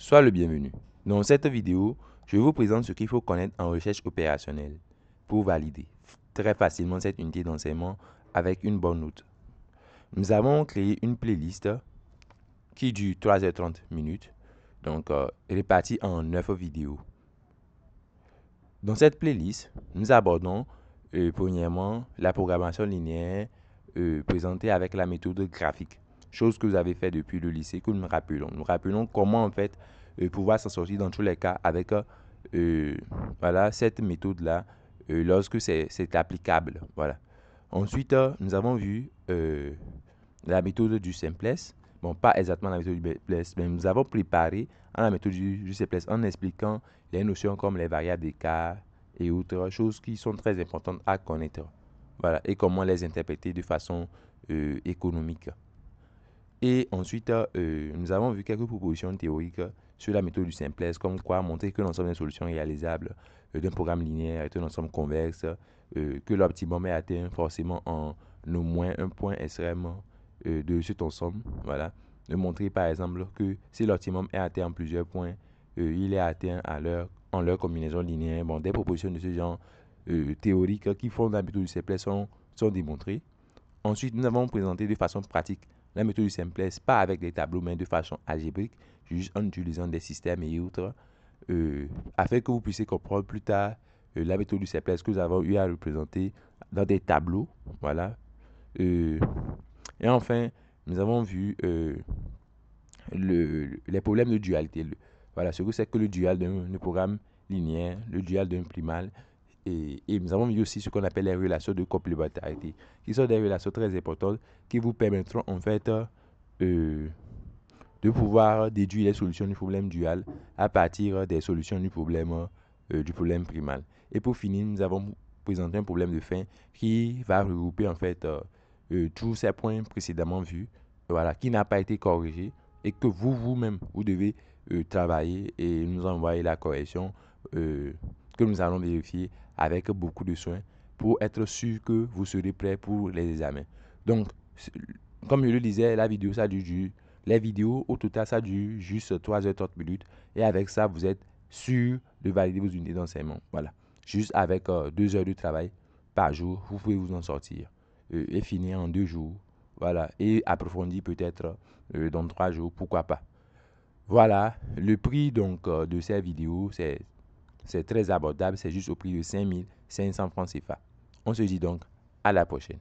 Sois le bienvenu. Dans cette vidéo, je vous présente ce qu'il faut connaître en recherche opérationnelle pour valider très facilement cette unité d'enseignement avec une bonne note. Nous avons créé une playlist qui dure 3h30 minutes, donc répartie en 9 vidéos. Dans cette playlist, nous abordons premièrement la programmation linéaire présentée avec la méthode graphique, chose que vous avez fait depuis le lycée, que nous rappelons. Nous rappelons comment en fait pouvoir s'en sortir dans tous les cas avec voilà, cette méthode-là lorsque c'est applicable. Voilà. Ensuite, nous avons vu la méthode du simplesse. Bon, pas exactement la méthode du simplesse, mais nous avons préparé à la méthode du simplesse en expliquant les notions comme les variables d'écart et autres choses qui sont très importantes à connaître. Voilà, et comment les interpréter de façon économique. Et ensuite, nous avons vu quelques propositions théoriques sur la méthode du simplesse, comme quoi montrer que l'ensemble des solutions réalisables d'un programme linéaire est un ensemble convexe, que l'optimum est atteint forcément en au moins un point extrême de cet ensemble. Voilà. De montrer par exemple que si l'optimum est atteint en plusieurs points, il est atteint en leur combinaison linéaire. Bon, des propositions de ce genre théoriques qui font la méthode du simplesse sont démontrées. Ensuite, nous avons présenté de façon pratique la méthode du simplesse, pas avec des tableaux, mais de façon algébrique, juste en utilisant des systèmes et autres, afin que vous puissiez comprendre plus tard la méthode du simplesse que nous avons eu à représenter dans des tableaux. Voilà. Et enfin, nous avons vu les problèmes de dualité. Voilà, ce que c'est que le dual d'un programme linéaire, le dual d'un primal. Et nous avons vu aussi ce qu'on appelle les relations de complémentarité, qui sont des relations très importantes qui vous permettront en fait de pouvoir déduire les solutions du problème dual à partir des solutions du problème primal. Et pour finir, nous avons présenté un problème de fin qui va regrouper en fait tous ces points précédemment vus, voilà, qui n'a pas été corrigé et que vous-même, vous devez travailler et nous envoyer la correction que nous allons vérifier avec beaucoup de soin pour être sûr que vous serez prêt pour les examens. Donc, comme je le disais, la vidéo, ça dure, les vidéos, au total, ça dure juste 3h30 minutes. Et avec ça, vous êtes sûr de valider vos unités d'enseignement. Voilà. Juste avec 2 heures de travail par jour, vous pouvez vous en sortir et finir en 2 jours. Voilà. Et approfondir peut-être dans 3 jours, pourquoi pas. Voilà. Le prix donc de ces vidéos, c'est très abordable. C'est juste au prix de 5500 francs CFA. On se dit donc à la prochaine.